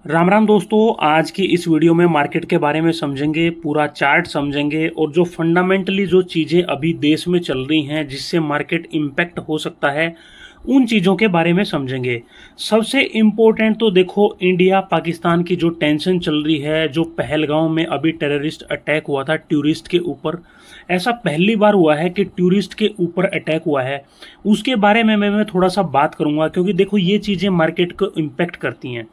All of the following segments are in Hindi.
राम राम दोस्तों। आज की इस वीडियो में मार्केट के बारे में समझेंगे, पूरा चार्ट समझेंगे और जो फंडामेंटली जो चीज़ें अभी देश में चल रही हैं जिससे मार्केट इम्पैक्ट हो सकता है उन चीज़ों के बारे में समझेंगे। सबसे इम्पोर्टेंट तो देखो, इंडिया पाकिस्तान की जो टेंशन चल रही है, जो पहलगांव में अभी टेररिस्ट अटैक हुआ था टूरिस्ट के ऊपर, ऐसा पहली बार हुआ है कि टूरिस्ट के ऊपर अटैक हुआ है। उसके बारे में मैं थोड़ा सा बात करूंगा क्योंकि देखो ये चीज़ें मार्केट को इम्पैक्ट करती हैं।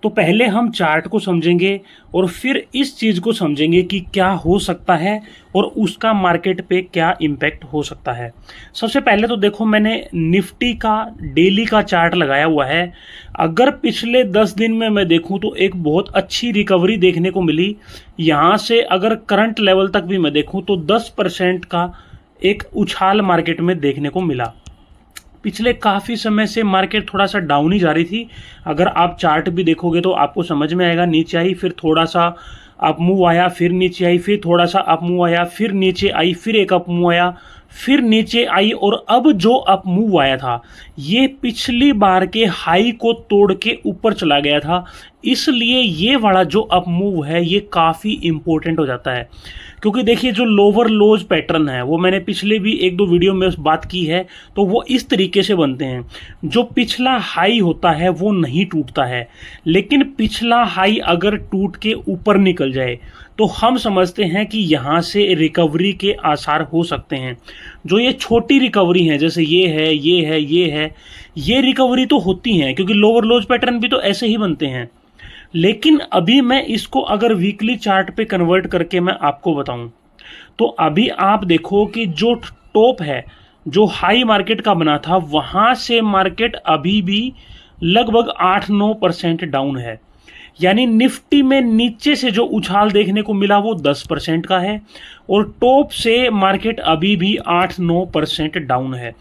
तो पहले हम चार्ट को समझेंगे और फिर इस चीज़ को समझेंगे कि क्या हो सकता है और उसका मार्केट पे क्या इम्पैक्ट हो सकता है। सबसे पहले तो देखो, मैंने निफ्टी का डेली का चार्ट लगाया हुआ है। अगर पिछले 10 दिन में मैं देखूं तो एक बहुत अच्छी रिकवरी देखने को मिली। यहाँ से अगर करंट लेवल तक भी मैं देखूं तो 10% का एक उछाल मार्केट में देखने को मिला। पिछले काफ़ी समय से मार्केट थोड़ा सा डाउन ही जा रही थी। अगर आप चार्ट भी देखोगे तो आपको समझ में आएगा, नीचे आई फिर थोड़ा सा अप मूव आया, फिर नीचे आई, फिर थोड़ा सा अप मूव आया, फिर नीचे आई, फिर एक अप मूव आया, फिर नीचे आई और अब जो अप मूव आया था ये पिछली बार के हाई को तोड़ के ऊपर चला गया था। इसलिए ये वाला जो अप मूव है ये काफ़ी इंपॉर्टेंट हो जाता है क्योंकि देखिए जो लोअर लोज पैटर्न है वो मैंने पिछले भी एक दो वीडियो में बात की है, तो वो इस तरीके से बनते हैं। जो पिछला हाई होता है वो नहीं टूटता है, लेकिन पिछला हाई अगर टूट के ऊपर निकल जाए तो हम समझते हैं कि यहाँ से रिकवरी के आसार हो सकते हैं। जो ये छोटी रिकवरी है, जैसे ये है, ये है, ये है, ये रिकवरी तो होती हैं क्योंकि लोअर लोज पैटर्न भी तो ऐसे ही बनते हैं। लेकिन अभी मैं इसको अगर वीकली चार्ट पे कन्वर्ट करके मैं आपको बताऊं तो अभी आप देखो कि जो टॉप है, जो हाई मार्केट का बना था, वहां से मार्केट अभी भी लगभग 8-9% डाउन है। यानी निफ्टी में नीचे से जो उछाल देखने को मिला वो 10% का है और टॉप से मार्केट अभी भी 8-9% डाउन है।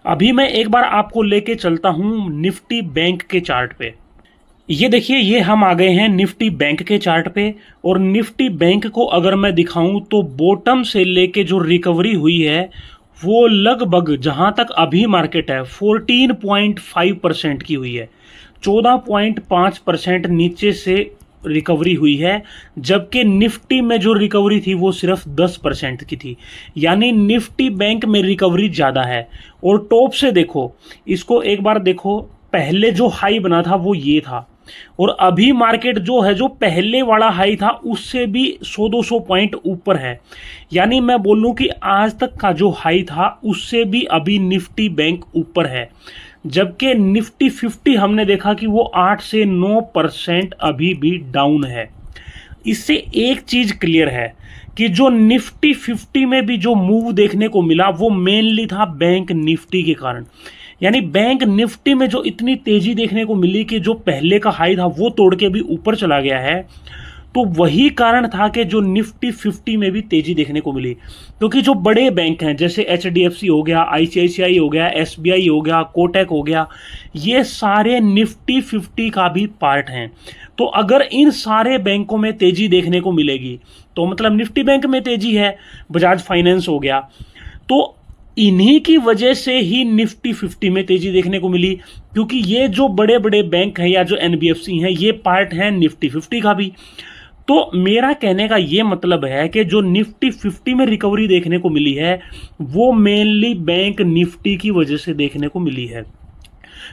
अभी मैं एक बार आपको लेके चलता हूं निफ्टी बैंक के चार्ट पे। ये देखिए, ये हम आ गए हैं निफ्टी बैंक के चार्ट पे और निफ्टी बैंक को अगर मैं दिखाऊं तो बॉटम से लेके जो रिकवरी हुई है वो लगभग, जहां तक अभी मार्केट है, 14.5% की हुई है। 14.5% नीचे से रिकवरी हुई है, जबकि निफ्टी में जो रिकवरी थी वो सिर्फ 10% की थी। यानी निफ्टी बैंक में रिकवरी ज़्यादा है। और टॉप से देखो, इसको एक बार देखो, पहले जो हाई बना था वो ये था और अभी मार्केट जो है, जो पहले वाला हाई था उससे भी 100-200 पॉइंट ऊपर है। यानी मैं बोलूं कि आज तक का जो हाई था उससे भी अभी निफ्टी बैंक ऊपर है, जबकि निफ्टी 50 हमने देखा कि वो 8 से 9% अभी भी डाउन है। इससे एक चीज क्लियर है कि जो निफ्टी 50 में भी जो मूव देखने को मिला वो मेनली था बैंक निफ्टी के कारण। यानी बैंक निफ्टी में जो इतनी तेजी देखने को मिली कि जो पहले का हाई था वो तोड़ के भी ऊपर चला गया है, तो वही कारण था कि जो निफ्टी 50 में भी तेजी देखने को मिली। क्योंकि जो बड़े बैंक हैं जैसे एचडीएफसी हो गया, आईसीआईसीआई हो गया, एसबीआई हो गया, कोटक हो गया, ये सारे निफ्टी 50 का भी पार्ट हैं। तो अगर इन सारे बैंकों में तेजी देखने को मिलेगी तो मतलब निफ्टी बैंक में तेजी है, बजाज फाइनेंस हो गया, तो इन्हीं की वजह से ही निफ्टी 50 में तेजी देखने को मिली। क्योंकि ये जो बड़े बड़े बैंक हैं या जो एनबीएफसी हैं ये पार्ट हैं निफ्टी 50 का भी। तो मेरा कहने का ये मतलब है कि जो निफ्टी 50 में रिकवरी देखने को मिली है वो मेनली बैंक निफ्टी की वजह से देखने को मिली है।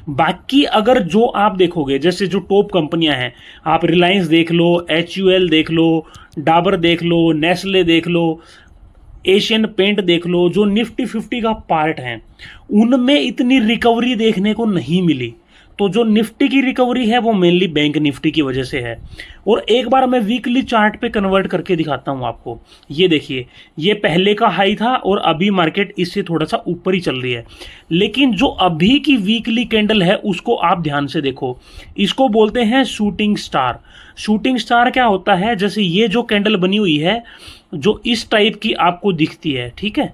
बाकी अगर जो आप देखोगे, जैसे जो टॉप कंपनियां हैं, आप रिलायंस देख लो, एचयूएल देख लो, डाबर देख लो, नेस्ले देख लो, एशियन पेंट देख लो, जो निफ्टी 50 का पार्ट हैं, उनमें इतनी रिकवरी देखने को नहीं मिली। तो जो निफ्टी की रिकवरी है वो मेनली बैंक निफ्टी की वजह से है। और एक बार मैं वीकली चार्ट पे कन्वर्ट करके दिखाता हूं आपको। ये देखिए, ये पहले का हाई था और अभी मार्केट इससे थोड़ा सा ऊपर ही चल रही है। लेकिन जो अभी की वीकली कैंडल है उसको आप ध्यान से देखो। इसको बोलते हैं शूटिंग स्टार। शूटिंग स्टार क्या होता है? जैसे ये जो कैंडल बनी हुई है जो इस टाइप की आपको दिखती है, ठीक है,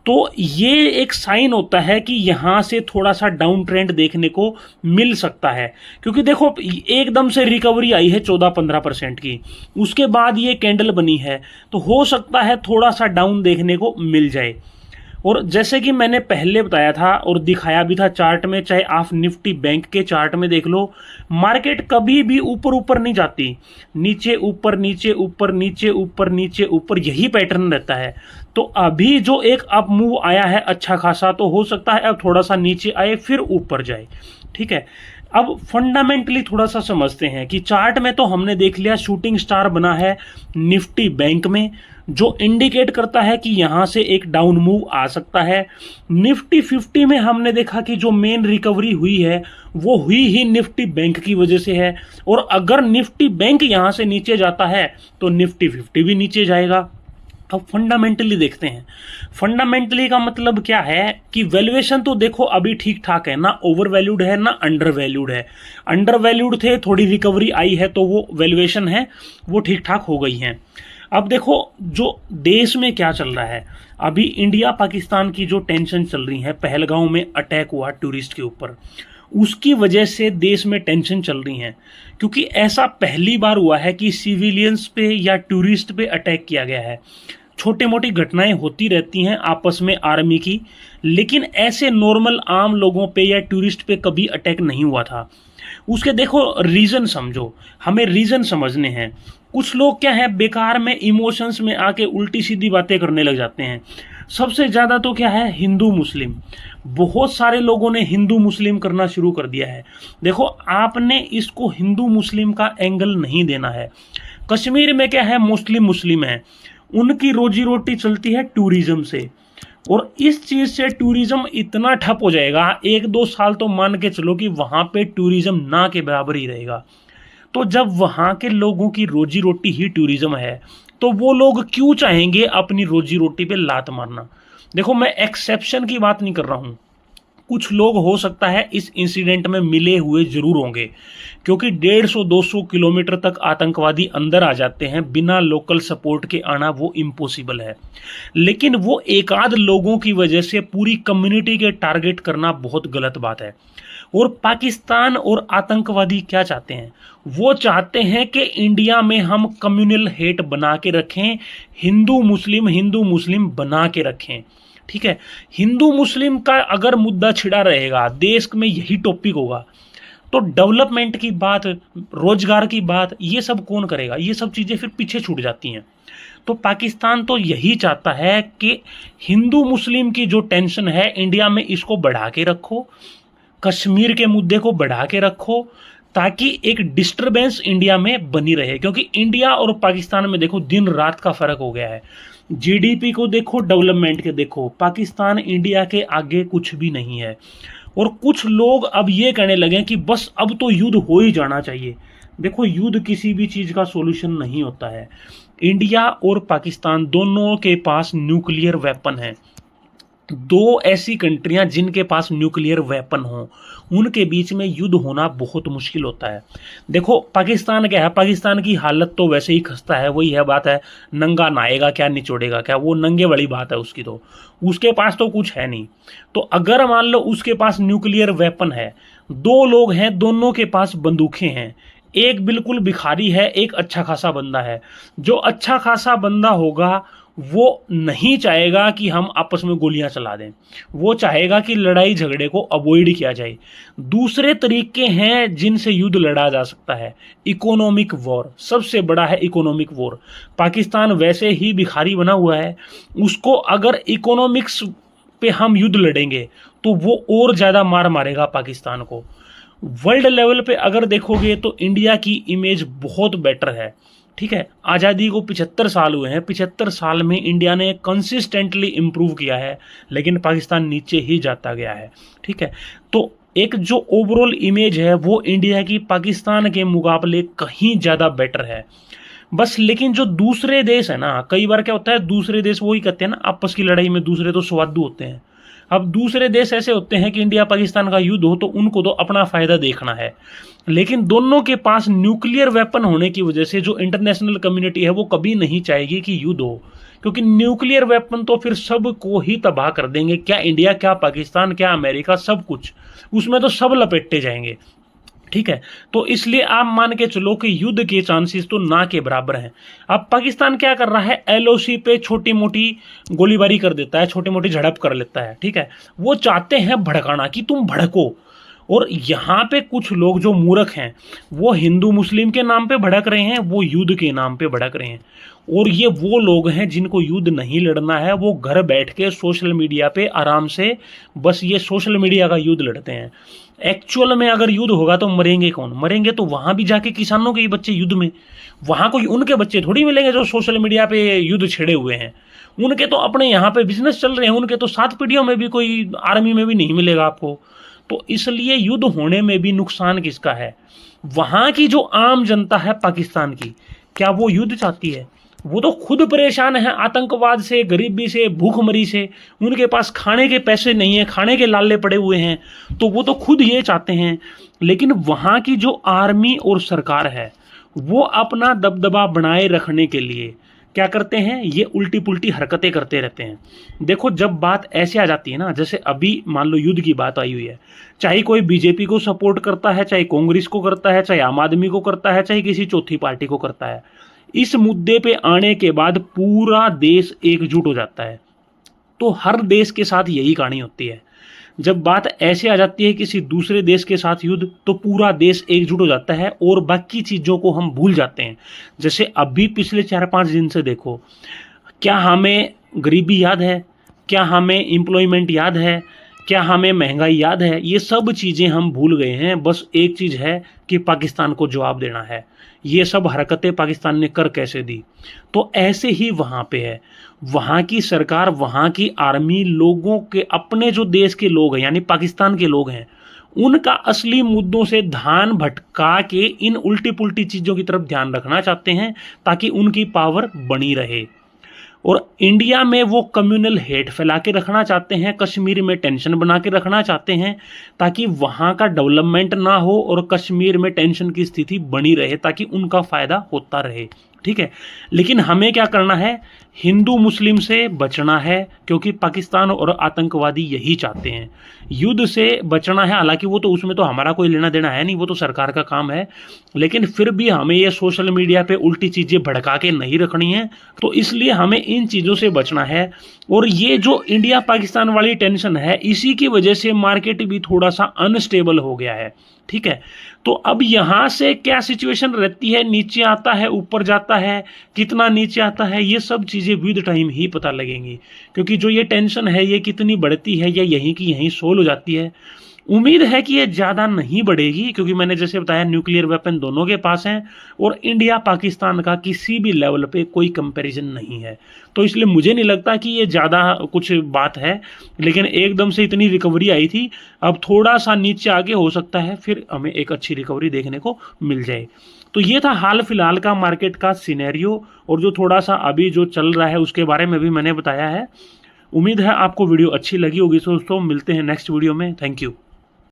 तो ये एक साइन होता है कि यहां से थोड़ा सा डाउन ट्रेंड देखने को मिल सकता है। क्योंकि देखो, एकदम से रिकवरी आई है 14-15% की, उसके बाद ये कैंडल बनी है, तो हो सकता है थोड़ा सा डाउन देखने को मिल जाए। और जैसे कि मैंने पहले बताया था और दिखाया भी था चार्ट में, चाहे आप निफ्टी बैंक के चार्ट में देख लो, मार्केट कभी भी ऊपर ऊपर नहीं जाती, नीचे ऊपर नीचे ऊपर नीचे ऊपर नीचे ऊपर, यही पैटर्न रहता है। तो अभी जो एक अप मूव आया है अच्छा खासा, तो हो सकता है अब थोड़ा सा नीचे आए फिर ऊपर जाए, ठीक है। अब फंडामेंटली थोड़ा सा समझते हैं कि चार्ट में तो हमने देख लिया शूटिंग स्टार बना है निफ्टी बैंक में, जो इंडिकेट करता है कि यहां से एक डाउन मूव आ सकता है। निफ्टी 50 में हमने देखा कि जो मेन रिकवरी हुई है वो हुई ही निफ्टी बैंक की वजह से है, और अगर निफ्टी बैंक यहां से नीचे जाता है तो निफ्टी 50 भी नीचे जाएगा। अब फंडामेंटली देखते हैं, फंडामेंटली का मतलब क्या है कि वैल्यूएशन तो देखो अभी ठीक ठाक है ना, ओवर वैल्यूड है ना अंडर वैल्यूड है। अंडर वैल्यूड थे, थोड़ी रिकवरी आई है तो वो वैल्यूएशन है वो ठीक ठाक हो गई है। अब देखो जो देश में क्या चल रहा है, अभी इंडिया पाकिस्तान की जो टेंशन चल रही है, पहलगांव में अटैक हुआ टूरिस्ट के ऊपर, उसकी वजह से देश में टेंशन चल रही है, क्योंकि ऐसा पहली बार हुआ है कि सिविलियंस पे या टूरिस्ट पे अटैक किया गया है। छोटी मोटी घटनाएं होती रहती हैं आपस में आर्मी की, लेकिन ऐसे नॉर्मल आम लोगों पे या टूरिस्ट पे कभी अटैक नहीं हुआ था। उसके देखो रीजन समझो, हमें रीजन समझने हैं। कुछ लोग क्या है बेकार में इमोशंस में आके उल्टी सीधी बातें करने लग जाते हैं। सबसे ज्यादा तो क्या है हिंदू मुस्लिम, बहुत सारे लोगों ने हिंदू मुस्लिम करना शुरू कर दिया है। देखो आपने इसको हिंदू मुस्लिम का एंगल नहीं देना है। कश्मीर में क्या है मुस्लिम मुस्लिम है, उनकी रोजी रोटी चलती है टूरिज्म से, और इस चीज से टूरिज्म इतना ठप हो जाएगा, 1-2 साल तो मान के चलो कि वहां पे टूरिज्म ना के बराबर ही रहेगा। तो जब वहां के लोगों की रोजी रोटी ही टूरिज्म है, तो वो लोग क्यों चाहेंगे अपनी रोजी रोटी पे लात मारना। देखो मैं एक्सेप्शन की बात नहीं कर रहा हूं, कुछ लोग हो सकता है इस इंसिडेंट में मिले हुए जरूर होंगे, क्योंकि 150-200 किलोमीटर तक आतंकवादी अंदर आ जाते हैं, बिना लोकल सपोर्ट के आना वो इम्पॉसिबल है। लेकिन वो एक आध लोगों की वजह से पूरी कम्युनिटी के टारगेट करना बहुत गलत बात है। और पाकिस्तान और आतंकवादी क्या चाहते हैं, वो चाहते हैं कि इंडिया में हम कम्युनल हेट बना के रखें, हिंदू मुस्लिम बना के रखें, ठीक है। हिंदू मुस्लिम का अगर मुद्दा छिड़ा रहेगा, देश में यही टॉपिक होगा, तो डेवलपमेंट की बात, रोजगार की बात, ये सब कौन करेगा, ये सब चीजें फिर पीछे छूट जाती हैं। तो पाकिस्तान तो यही चाहता है कि हिंदू मुस्लिम की जो टेंशन है इंडिया में, इसको बढ़ा के रखो, कश्मीर के मुद्दे को बढ़ा के रखो, ताकि एक डिस्टरबेंस इंडिया में बनी रहे। क्योंकि इंडिया और पाकिस्तान में देखो दिन रात का फर्क हो गया है, जीडीपी को देखो, डेवलपमेंट के देखो, पाकिस्तान इंडिया के आगे कुछ भी नहीं है। और कुछ लोग अब ये कहने लगे कि बस अब तो युद्ध हो ही जाना चाहिए। देखो युद्ध किसी भी चीज का सॉल्यूशन नहीं होता है। इंडिया और पाकिस्तान दोनों के पास न्यूक्लियर वेपन है, दो ऐसी कंट्रियां जिनके पास न्यूक्लियर वेपन हो, उनके बीच में युद्ध होना बहुत मुश्किल होता है। देखो पाकिस्तान क्या है, पाकिस्तान की हालत तो वैसे ही खस्ता है, वही है बात है, नंगा नहाएगा क्या निचोड़ेगा क्या, वो नंगे वाली बात है उसकी, तो उसके पास तो कुछ है नहीं। तो अगर मान लो उसके पास न्यूक्लियर वेपन है, दो लोग हैं दोनों के पास बंदूकें हैं, एक बिल्कुल भिखारी है, एक अच्छा खासा बंदा है। जो अच्छा खासा बंदा होगा वो नहीं चाहेगा कि हम आपस में गोलियां चला दें, वो चाहेगा कि लड़ाई झगड़े को अवॉइड किया जाए। दूसरे तरीके हैं जिनसे युद्ध लड़ा जा सकता है, इकोनॉमिक वॉर सबसे बड़ा है, इकोनॉमिक वॉर। पाकिस्तान वैसे ही भिखारी बना हुआ है, उसको अगर इकोनॉमिक्स पे हम युद्ध लड़ेंगे तो वो और ज्यादा मार मारेगा पाकिस्तान को। वर्ल्ड लेवल पे अगर देखोगे तो इंडिया की इमेज बहुत बेटर है, ठीक है। आज़ादी को 75 साल हुए हैं, 75 साल में इंडिया ने कंसिस्टेंटली इंप्रूव किया है, लेकिन पाकिस्तान नीचे ही जाता गया है, ठीक है। तो एक जो ओवरऑल इमेज है वो इंडिया की पाकिस्तान के मुकाबले कहीं ज़्यादा बेटर है बस। लेकिन जो दूसरे देश है ना, कई बार क्या होता है दूसरे देश वही कहते हैं ना आपस की लड़ाई में दूसरे तो स्वादु होते हैं। अब दूसरे देश ऐसे होते हैं कि इंडिया पाकिस्तान का युद्ध हो तो उनको तो अपना फायदा देखना है, लेकिन दोनों के पास न्यूक्लियर वेपन होने की वजह से जो इंटरनेशनल कम्युनिटी है वो कभी नहीं चाहेगी कि युद्ध हो, क्योंकि न्यूक्लियर वेपन तो फिर सब को ही तबाह कर देंगे, क्या इंडिया क्या पाकिस्तान क्या अमेरिका, सब कुछ उसमें तो सब लपेटे जाएंगे। ठीक है। तो इसलिए आप मान के चलो कि युद्ध के चांसेस तो ना के बराबर हैं। अब पाकिस्तान क्या कर रहा है, एलओसी पे छोटी मोटी गोलीबारी कर देता है, छोटी मोटी झड़प कर लेता है, ठीक है। वो चाहते हैं भड़काना कि तुम भड़को, और यहाँ पे कुछ लोग जो मूर्ख हैं वो हिंदू मुस्लिम के नाम पे भड़क रहे हैं, वो युद्ध के नाम पे भड़क रहे हैं। और ये वो लोग हैं जिनको युद्ध नहीं लड़ना है, वो घर बैठ के सोशल मीडिया पे आराम से बस ये सोशल मीडिया का युद्ध लड़ते हैं। एक्चुअल में अगर युद्ध होगा तो मरेंगे कौन, मरेंगे तो वहां भी जाके किसानों के ही बच्चे युद्ध में, वहां कोई उनके बच्चे थोड़ी मिलेंगे जो सोशल मीडिया पे युद्ध छिड़े हुए हैं। उनके तो अपने यहाँ पे बिजनेस चल रहे हैं, उनके तो 7 पीढ़ियों में भी कोई आर्मी में भी नहीं मिलेगा आपको। तो इसलिए युद्ध होने में भी नुकसान किसका है, वहां की जो आम जनता है पाकिस्तान की, क्या वो युद्ध चाहती है? वो तो खुद परेशान है आतंकवाद से, गरीबी से, भूखमरी से, उनके पास खाने के पैसे नहीं है, खाने के लाले पड़े हुए हैं, तो वो तो खुद ये चाहते हैं। लेकिन वहां की जो आर्मी और सरकार है वो अपना दबदबा बनाए रखने के लिए क्या करते हैं, ये उल्टी पुल्टी हरकतें करते रहते हैं। देखो जब बात ऐसे आ जाती है ना, जैसे अभी मान लो युद्ध की बात आई हुई है, चाहे कोई बीजेपी को सपोर्ट करता है, चाहे कांग्रेस को करता है, चाहे आम आदमी को करता है, चाहे किसी चौथी पार्टी को करता है, इस मुद्दे पे आने के बाद पूरा देश एकजुट हो जाता है। तो हर देश के साथ यही कहानी होती है, जब बात ऐसे आ जाती है किसी दूसरे देश के साथ युद्ध, तो पूरा देश एकजुट हो जाता है और बाकी चीज़ों को हम भूल जाते हैं। जैसे अभी पिछले 4-5 दिन से देखो, क्या हमें गरीबी याद है, क्या हमें एम्प्लॉयमेंट याद है, क्या हमें महंगाई याद है? ये सब चीज़ें हम भूल गए हैं। बस एक चीज़ है कि पाकिस्तान को जवाब देना है। ये सब हरकतें पाकिस्तान ने कर कैसे दी? तो ऐसे ही वहाँ पे है, वहाँ की सरकार, वहाँ की आर्मी लोगों के, अपने जो देश के लोग हैं यानी पाकिस्तान के लोग हैं, उनका असली मुद्दों से ध्यान भटका के इन उल्टी पुल्टी चीज़ों की तरफ ध्यान रखना चाहते हैं ताकि उनकी पावर बनी रहे। और इंडिया में वो कम्युनल हेट फैला के रखना चाहते हैं, कश्मीर में टेंशन बना के रखना चाहते हैं ताकि वहाँ का डेवलपमेंट ना हो और कश्मीर में टेंशन की स्थिति बनी रहे ताकि उनका फ़ायदा होता रहे, ठीक है। लेकिन हमें क्या करना है, हिंदू मुस्लिम से बचना है, क्योंकि पाकिस्तान और आतंकवादी यही चाहते हैं, युद्ध से बचना है। हालांकि वो तो, उसमें तो हमारा कोई लेना देना है नहीं, वो तो सरकार का काम है, लेकिन फिर भी हमें ये सोशल मीडिया पे उल्टी चीज़ें भड़का के नहीं रखनी है। तो इसलिए हमें इन चीज़ों से बचना है। और ये जो इंडिया पाकिस्तान वाली टेंशन है, इसी की वजह से मार्केट भी थोड़ा सा अनस्टेबल हो गया है, ठीक है। तो अब यहाँ से क्या सिचुएशन रहती है, नीचे आता है, ऊपर जाता है, कितना नीचे आता है, ये सब चीज़ें विद टाइम ही पता लगेंगी। क्योंकि जो ये टेंशन है ये कितनी बढ़ती है या यहीं की यहीं सोल्व हो जाती है, उम्मीद है कि ये ज़्यादा नहीं बढ़ेगी, क्योंकि मैंने जैसे बताया न्यूक्लियर वेपन दोनों के पास हैं और इंडिया पाकिस्तान का किसी भी लेवल पे कोई कंपैरिजन नहीं है। तो इसलिए मुझे नहीं लगता कि ये ज़्यादा कुछ बात है। लेकिन एकदम से इतनी रिकवरी आई थी, अब थोड़ा सा नीचे आगे हो सकता है, फिर हमें एक अच्छी रिकवरी देखने को मिल जाए। तो ये था हाल फिलहाल का मार्केट का सिनेरियो, और जो थोड़ा सा अभी जो चल रहा है उसके बारे में भी मैंने बताया है। उम्मीद है आपको वीडियो अच्छी लगी होगी। दोस्तों मिलते हैं नेक्स्ट वीडियो में। Thank you.